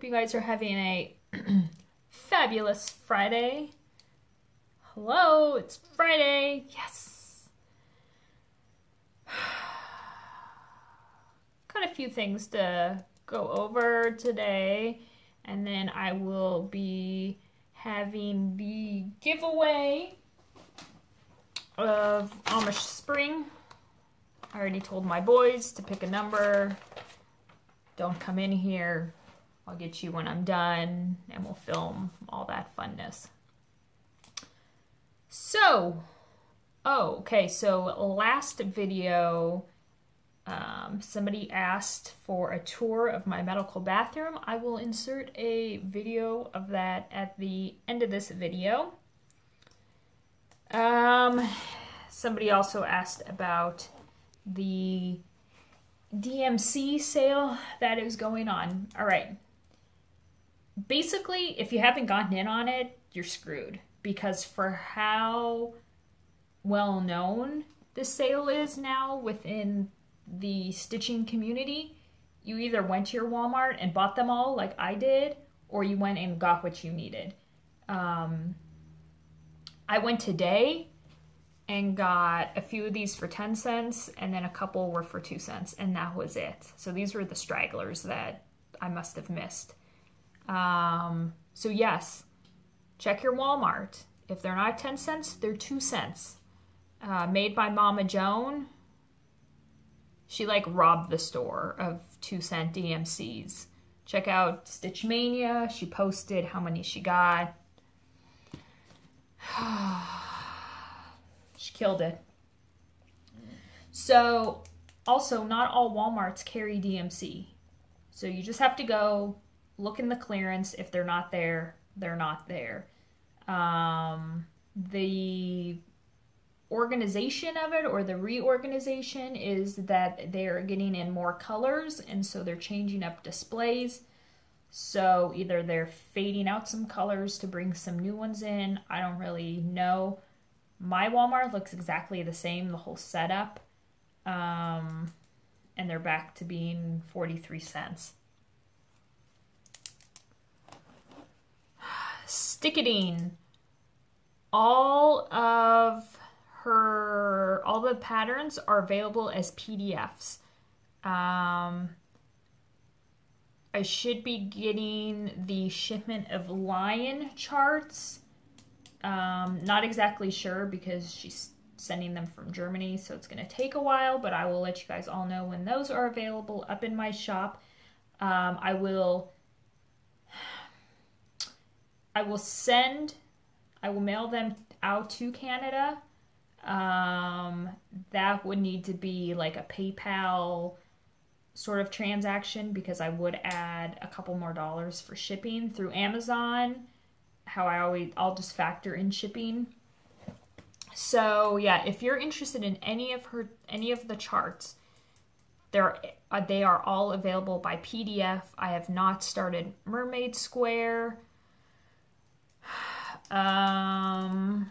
Hope you guys are having a fabulous Friday. Hello, it's Friday. Yes. Got a few things to go over today, and then I will be having the giveaway of Amish Spring. I already told my boys to pick a number. Don't come in here. I'll get you when I'm done, and we'll film all that funness. So, okay, so last video, somebody asked for a tour of my medical bathroom. I will insert a video of that at the end of this video. Somebody also asked about the DMC sale that is going on. All right. Basically, if you haven't gotten in on it, you're screwed. Because for how well known this sale is now within the stitching community, you either went to your Walmart and bought them all like I did, or you went and got what you needed. I went today and got a few of these for 10 cents, and then a couple were for 2 cents, and that was it. So these were the stragglers that I must have missed. So yes, check your Walmart. If they're not 10 cents, they're 2 cents. Made by Mama Joan. She like robbed the store of 2-cent DMCs. Check out Stitch Mania. She posted how many she got. She killed it. So, also, not all Walmarts carry DMC. So you just have to go look in the clearance. If they're not there, they're not there. The organization of it, or the reorganization, is that they're getting in more colors, and so they're changing up displays. So either they're fading out some colors to bring some new ones in. I don't really know. My Walmart looks exactly the same, the whole setup. And they're back to being 43 cents. Sticketing. All the patterns are available as PDFs. I should be getting the shipment of lion charts. Not exactly sure because she's sending them from Germany, so it's going to take a while, but I will let you guys all know when those are available up in my shop. I will mail them out to Canada. That would need to be like a PayPal sort of transaction, because I would add a couple more dollars for shipping. Through Amazon, I'll just factor in shipping. So yeah, if you're interested in any of the charts, they are all available by PDF. I have not started Mermaid Square. So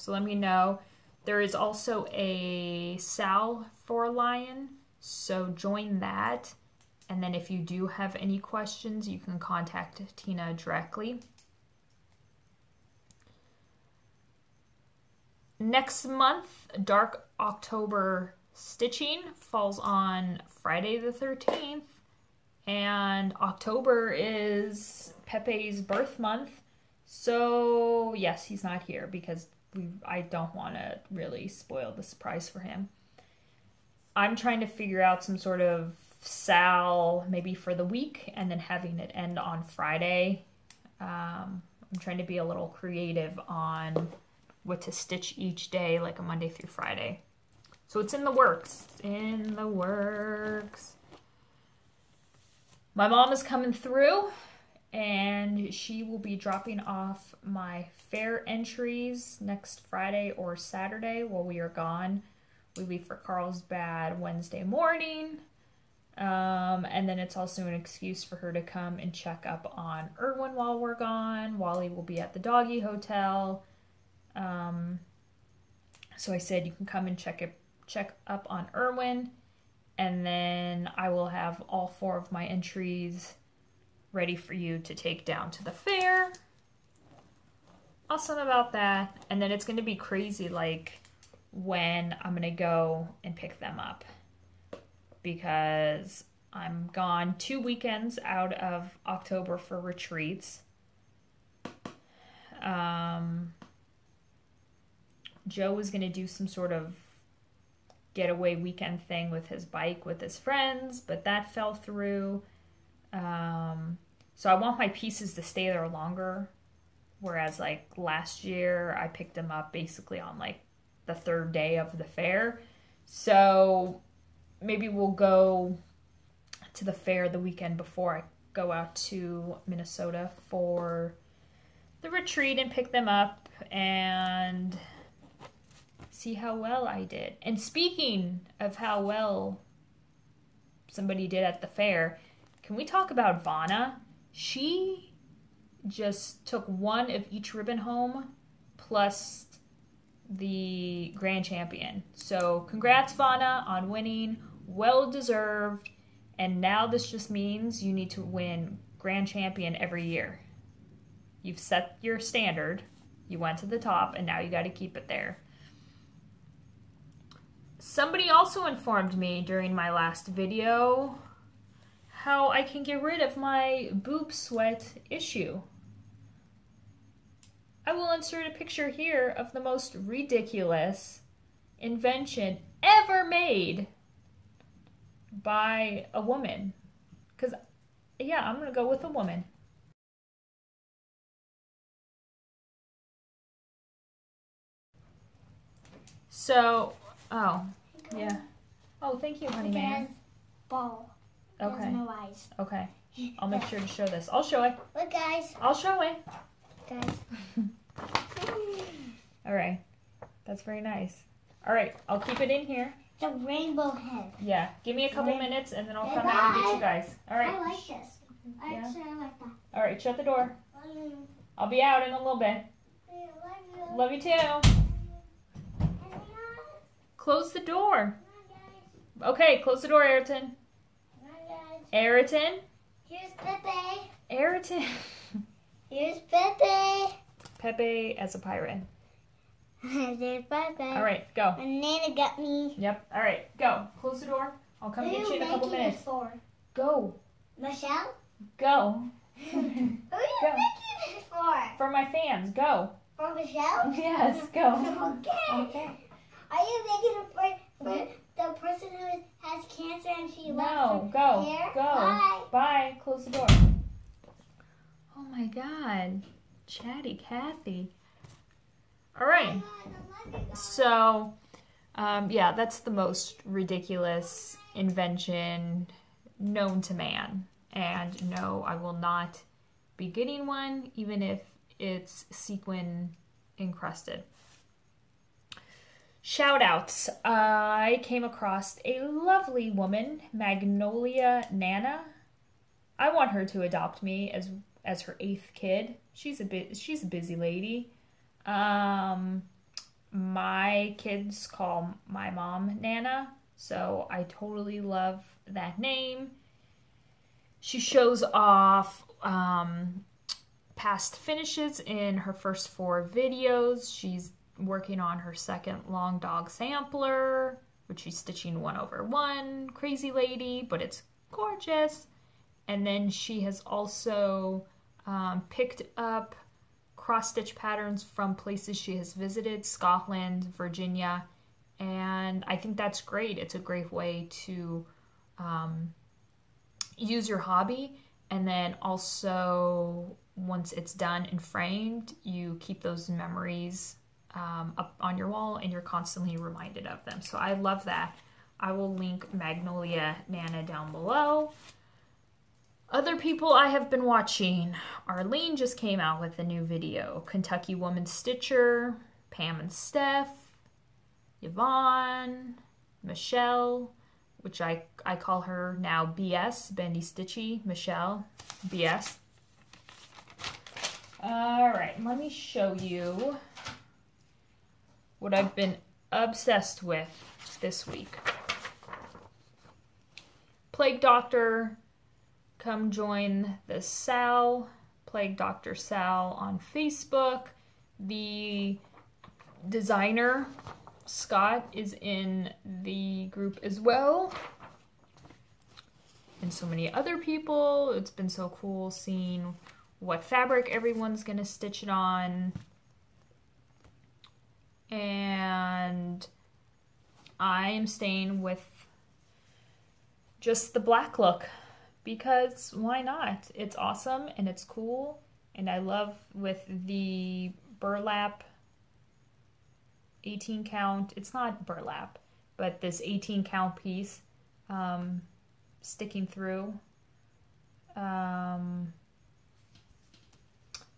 let me know. There is also a Sal for Lion, so join that. And then if you do have any questions, you can contact Tina directly. Next month, Dark October Stitching falls on Friday the 13th. And October is Pepe's birth month. So yes, he's not here because I don't want to really spoil the surprise for him. I'm trying to figure out some sort of Sal maybe for the week, and then having it end on Friday. I'm trying to be a little creative on what to stitch each day, like a Monday through Friday. So it's in the works. It's in the works. My mom is coming through, and she will be dropping off my fair entries next Friday or Saturday while we are gone. We leave for Carlsbad Wednesday morning. And then it's also an excuse for her to come and check up on Erwin while we're gone. Wally will be at the doggy hotel. So I said you can come and check up on Erwin, and then I will have all 4 of my entries ready for you to take down to the fair. Awesome about that. And then it's going to be crazy like when I'm going to go and pick them up, because I'm gone 2 weekends out of October for retreats. Joe was going to do some sort of getaway weekend thing with his bike with his friends, but that fell through. So I want my pieces to stay there longer, whereas like last year I picked them up basically on like the 3rd day of the fair. So maybe we'll go to the fair the weekend before I go out to Minnesota for the retreat and pick them up and see how well I did. And speaking of how well somebody did at the fair, can we talk about Vana? She just took 1 of each ribbon home plus the grand champion. So congrats, Vana, on winning. Well deserved. And now this just means you need to win grand champion every year. You've set your standard. You went to the top, and now you got to keep it there. Somebody also informed me during my last video how I can get rid of my boob sweat issue. I will insert a picture here of the most ridiculous invention ever made by a woman. Because, yeah, I'm going to go with a woman. So, oh, yeah. Oh, thank you, honey man. Ball. Okay. No eyes. Okay. I'll make sure to show this. I'll show it. Look, guys. I'll show it. Guys. All right. That's very nice. All right. I'll keep it in here. It's a rainbow head. Yeah. Give me a couple minutes and then I'll come out and get you guys. All right. I like this. Yeah. Actually, I like that. All right. Shut the door. I'll be out in a little bit. Love you too. Close the door. Okay. Close the door, Ayrton. Ayrton. Here's Pepe. Ayrton. Here's Pepe. Pepe as a pirate. There's Pepe. All right, go. And Nana got me. Yep. All right, go. Close the door. I'll come get you in a couple minutes. For? Go. Michelle? Go. Who are you making this for? For my fans, go. For Michelle? Yes, go. Okay. Okay. Are you making it for the person who has cancer and she loves her go. hair? Go. Bye. Bye. Close the door. Oh my God. Chatty Cathy. All right. So, yeah, that's the most ridiculous invention known to man. And no, I will not be getting one, even if it's sequin encrusted. Shout outs. I came across a lovely woman, Magnolia Nana. I want her to adopt me as her 8th kid. She's a busy lady. My kids call my mom Nana, so I totally love that name. She shows off past finishes in her first 4 videos. She's working on her 2nd long dog sampler, which she's stitching 1/1. Crazy lady, but it's gorgeous. And then she has also picked up cross-stitch patterns from places she has visited, Scotland, Virginia, and I think that's great. It's a great way to use your hobby, and then also once it's done and framed, you keep those memories up on your wall and you're constantly reminded of them. So I love that. I will link Magnolia Nana down below. Other people I have been watching. Arlene just came out with a new video. Kentucky Woman Stitcher, Pam and Steph, Yvonne, Michelle, which I call her now BS, Bendy Stitchy, Michelle, BS. All right, let me show you what I've been obsessed with this week. Plague Doctor come join the Sal, Plague Dr. Sal on Facebook. The designer, Scott, is in the group as well. And so many other people. It's been so cool seeing what fabric everyone's gonna stitch it on. And I am staying with just the black look because why not? It's awesome and it's cool, and I love with the burlap 18 count, it's not burlap, but this 18 count piece sticking through.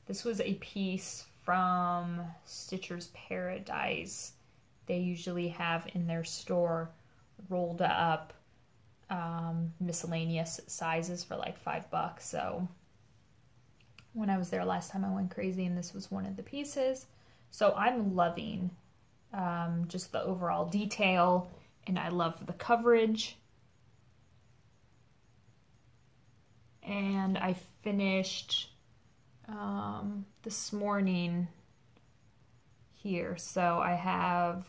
This was a piece from Stitcher's Paradise. They usually have in their store rolled up miscellaneous sizes for like $5. So when I was there last time, I went crazy, and this was one of the pieces. So I'm loving just the overall detail, and I love the coverage. And I finished this morning here. So I have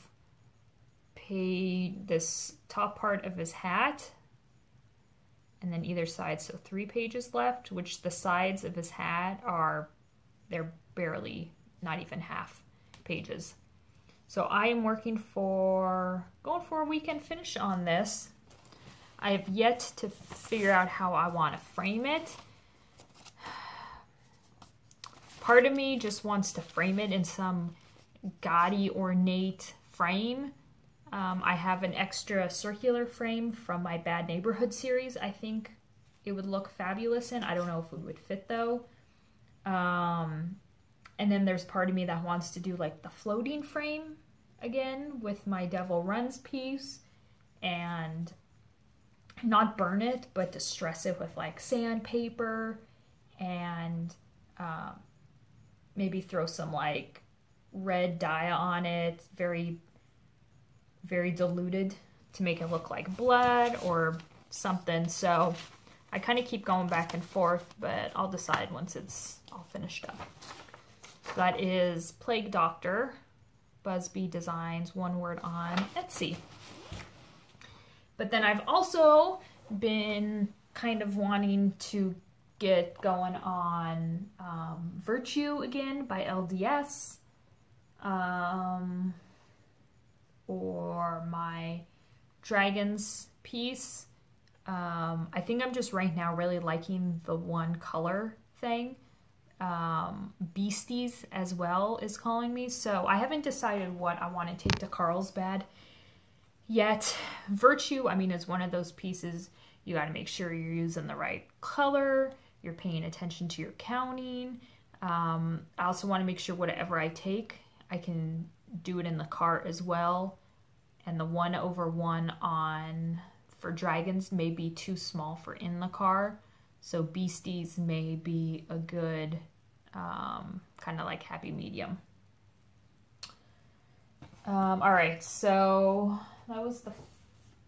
paid this top part of his hat, and then either side, so 3 pages left, which the sides of his hat they're barely, not even half pages. So I am going for a weekend finish on this. I have yet to figure out how I want to frame it. Part of me just wants to frame it in some gaudy, ornate frame. I have an extra circular frame from my Bad Neighborhood series. I think it would look fabulous in. I don't know if it would fit though. And then there's part of me that wants to do like the floating frame again with my Devil Runs piece, and not burn it, but distress it with like sandpaper, and maybe throw some like red dye on it, very, very diluted, to make it look like blood or something. So I kind of keep going back and forth, but I'll decide once it's all finished up. So that is Plague Doctor, Busby Designs, one word on Etsy. But then I've also been kind of wanting to get going on Virtue again by LDS, or my Dragons piece. I think I'm just right now really liking the one color thing. Beasties as well is calling me, so I haven't decided what I want to take to Carlsbad yet. Virtue, I mean, is one of those pieces you got to make sure you're using the right color, you're paying attention to your counting. I also want to make sure whatever I take, I can do it in the cart as well. And the 1/1 on for Dragons may be too small for in the car, so Beasties may be a good kind of like happy medium. All right, so that was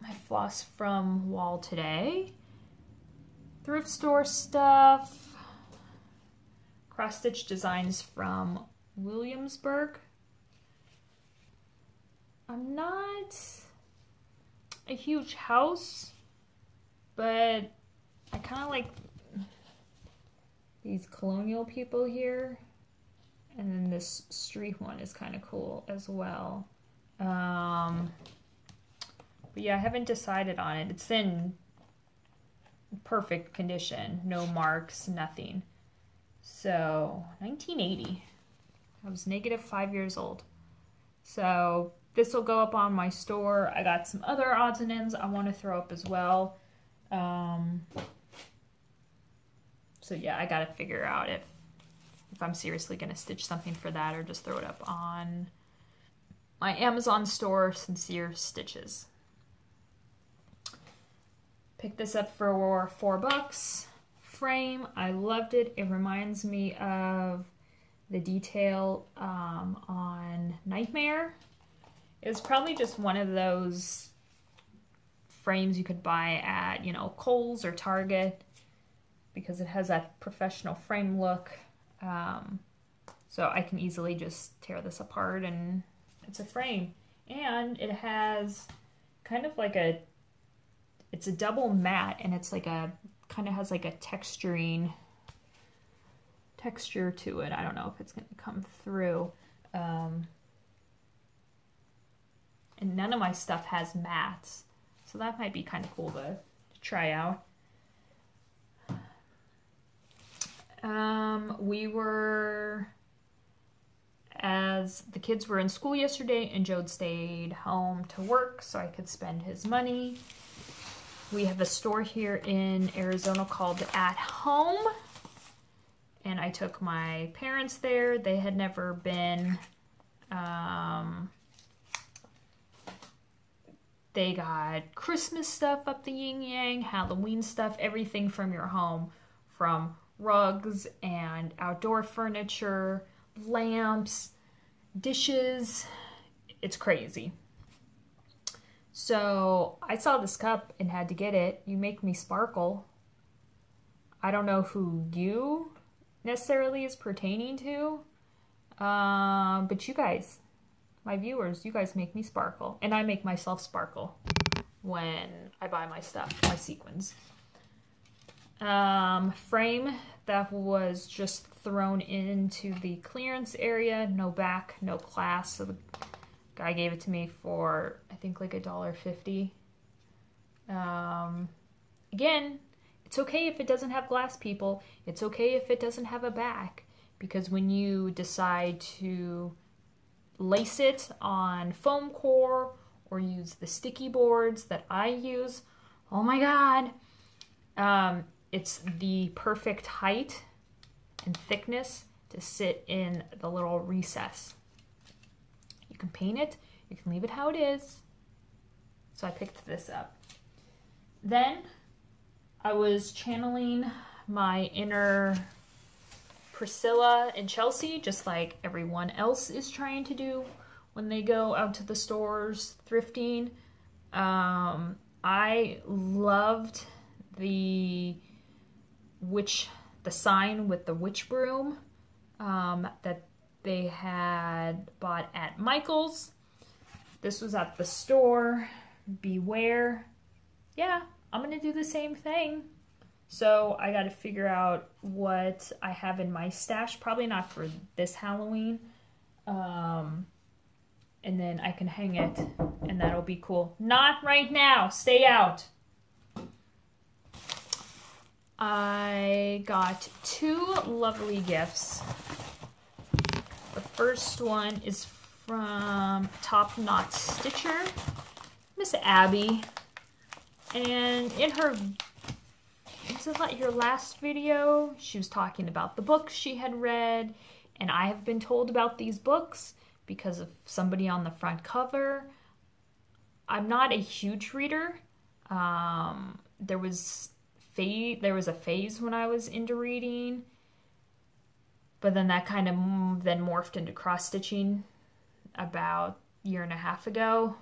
my floss from Wall today. Thrift store stuff. Cross-stitch designs from Williamsburg. I'm not a huge house, but I kind of like these colonial people here. And then this street one is kind of cool as well. But yeah, I haven't decided on it. It's in perfect condition. No marks, nothing. So, 1980. I was -5 years old. So, this will go up on my store. I got some other odds and ends I want to throw up as well. So yeah, I gotta figure out if I'm seriously gonna stitch something for that or just throw it up on my Amazon store, Sincere Stitches. Picked this up for $4. Frame, I loved it. It reminds me of the detail on Nightmare. It was probably just one of those frames you could buy at, you know, Kohl's or Target. because it has that professional frame look. So I can easily just tear this apart and it's a frame. And it has kind of like it's a double matte, and it's like kind of has like a texture to it. I don't know if it's going to come through. And none of my stuff has mattes, so that might be kind of cool to try out. As the kids were in school yesterday, and Jode stayed home to work so I could spend his money. We have a store here in Arizona called At Home, and I took my parents there. They had never been. They got Christmas stuff up the yin yang, Halloween stuff, everything from your home, from rugs and outdoor furniture, lamps, dishes. It's crazy. So I saw this cup and had to get it. You make me sparkle. I don't know who you necessarily is pertaining to, but you guys, my viewers, you guys make me sparkle, and I make myself sparkle when I buy my stuff, my sequins. Frame that was just thrown into the clearance area, no back, no class. So the guy gave it to me for, I think, like $1.50. Again, it's okay if it doesn't have glass, people. It's okay if it doesn't have a back, because when you decide to lace it on foam core or use the sticky boards that I use, oh my God, it's the perfect height and thickness to sit in the little recess. You can paint it, you can leave it how it is. So I picked this up. Then I was channeling my inner Priscilla and Chelsea, just like everyone else is trying to do when they go out to the stores thrifting. I loved the sign with the witch broom that they had bought at Michael's. This was at the store. Beware. Yeah, I'm gonna do the same thing. So I got to figure out what I have in my stash. Probably not for this Halloween. And then I can hang it, and that'll be cool. Not right now. Stay out. I got 2 lovely gifts. The first one is from Top Knot Stitcher, Miss Abby. And in her, was it like your last video? She was talking about the books she had read, and I have been told about these books because of somebody on the front cover. I'm not a huge reader. There was a phase when I was into reading, but then that kind of then morphed into cross-stitching about a year and a half ago.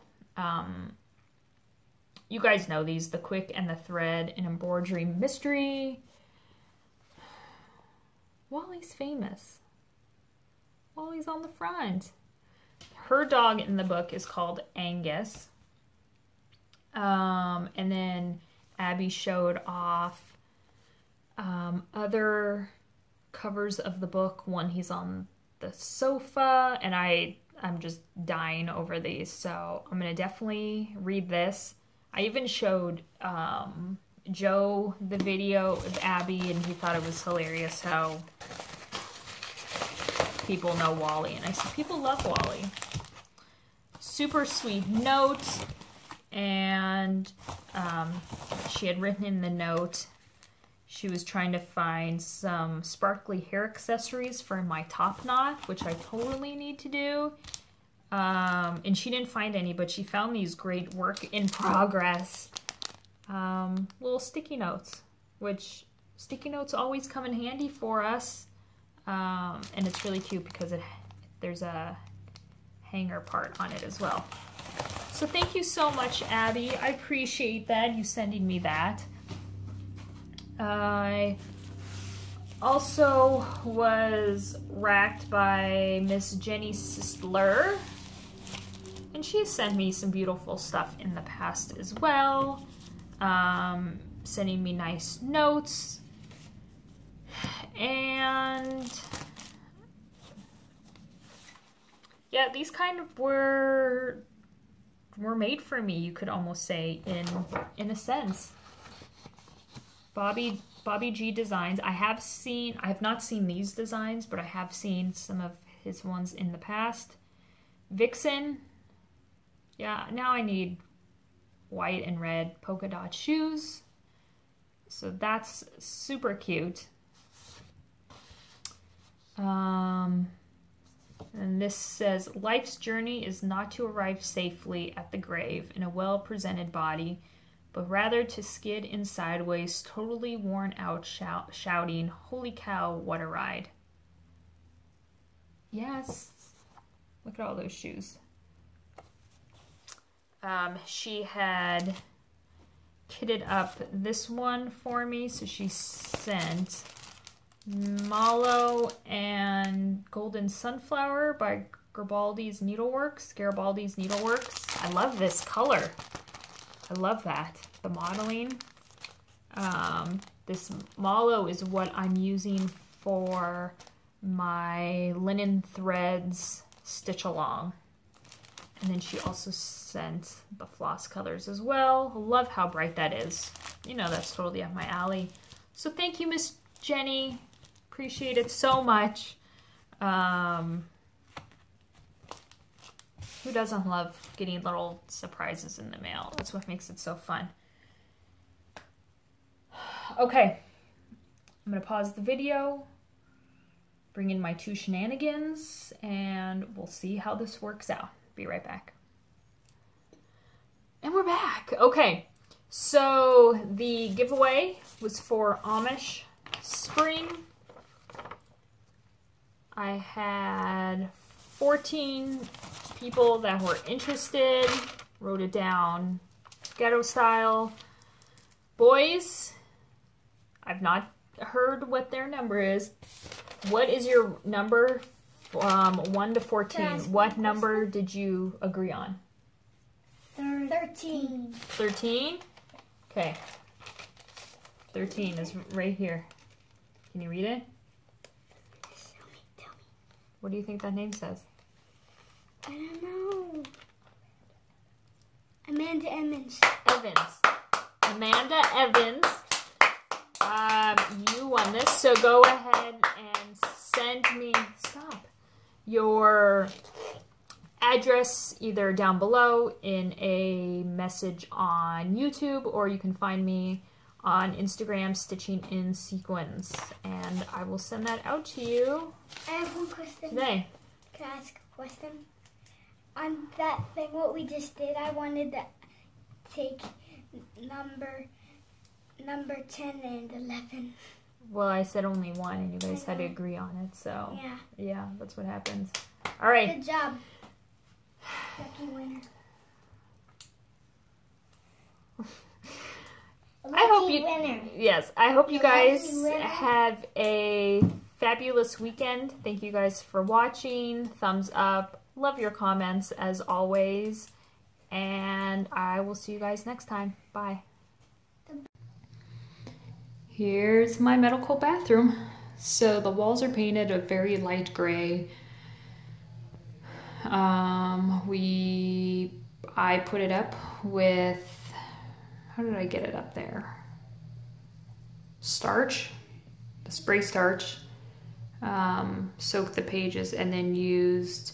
You guys know these, the Quick and the Thread, an embroidery mystery. Wally's famous. Wally's on the front. Her dog in the book is called Angus. And then Abby showed off other covers of the book. One, he's on the sofa, and I'm just dying over these, so I'm gonna definitely read this. I even showed Joe the video of Abby, and he thought it was hilarious how people know Wally, and I said people love Wally. Super sweet note, and she had written in the note she was trying to find some sparkly hair accessories for my top knot, which I totally need to do. And she didn't find any, but she found these great work in progress little sticky notes, which sticky notes always come in handy for us. And it's really cute because there's a hanger part on it as well. So thank you so much, Abby. I appreciate that, you sending me that. I Also was racked by Miss Jenny Sisler, and she has sent me some beautiful stuff in the past as well, sending me nice notes, and yeah, these kind of were made for me, you could almost say, in a sense. Bobby G designs. I have not seen these designs, but I have seen some of his ones in the past. Vixen. Yeah, now I need white and red polka dot shoes. So that's super cute. And this says, life's journey is not to arrive safely at the grave in a well-presented body, but rather to skid in sideways, totally worn out, shouting, holy cow, what a ride. Yes. Look at all those shoes. She had kitted up this one for me, so she sent Mallow and Golden Sunflower by Garibaldi's Needleworks. I love this color. I love that. The modeling. This Mallow is what I'm using for my linen threads stitch along. And then she also sent the floss colors as well. Love how bright that is. You know, that's totally up my alley. So thank you, Miss Jenny. Appreciate it so much. Who doesn't love getting little surprises in the mail? That's what makes it so fun. Okay, I'm gonna pause the video, bring in my 2 shenanigans, and we'll see how this works out. Be right back. And we're back. Okay, so the giveaway was for Amish Spring. I had 14 people that were interested, wrote it down ghetto style. Boys, I've not heard what their number is. What is your number from 1 to 14? What number did you agree on? 13. 13? Okay. 13 is right here. Can you read it? Tell me. What do you think that name says? I don't know. Amanda Evans. Amanda Evans. You won this, so go ahead and send me, your address either down below in a message on YouTube, or you can find me on Instagram, Stitching in Sequins, and I will send that out to you. I have one question. Today. Can I ask a question? On that thing, what we just did, I wanted to take number 10 and 11. Well, I said only 1, and you guys had to agree on it, so yeah, that's what happens. All right. Good job. Lucky winner. I hope you guys have a fabulous weekend. Thank you guys for watching. Thumbs up. Love your comments as always. And I will see you guys next time. Bye. Here's my medical bathroom. So the walls are painted a very light gray. I put it up with, how did I get it up there? Starch, the spray starch. Soaked the pages and then used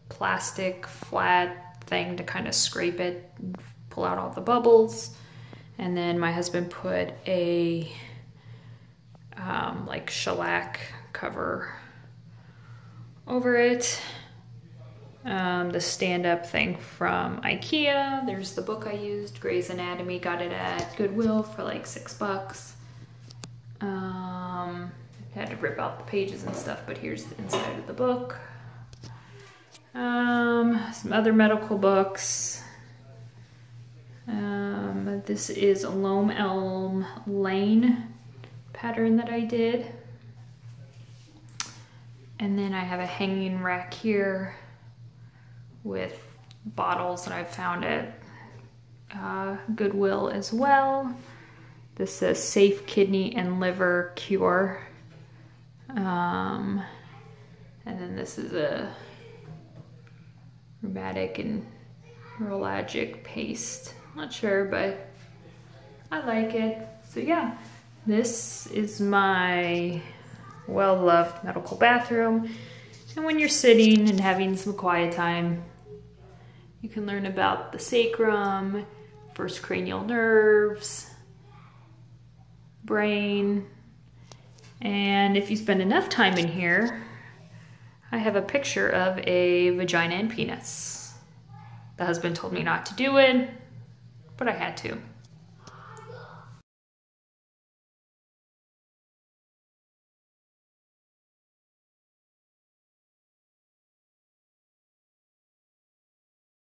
plastic flat thing to kind of scrape it and pull out all the bubbles. And then my husband put a like shellac cover over it. The stand-up thing from IKEA. There's the book I used, Grey's Anatomy. Got it at Goodwill for like $6. Had to rip out the pages and stuff, but here's the inside of the book. Some other medical books. this is a Loam Elm Lane pattern that I did. And then I have a hanging rack here with bottles that I found at Goodwill as well. This says Safe Kidney and Liver Cure. And then this is a rheumatic and neuralgic paste. Not sure, but I like it. So yeah, this is my well-loved medical bathroom. And when you're sitting and having some quiet time, you can learn about the sacrum, first cranial nerves, brain, and if you spend enough time in here, I have a picture of a vagina and penis. The husband told me not to do it, but I had to.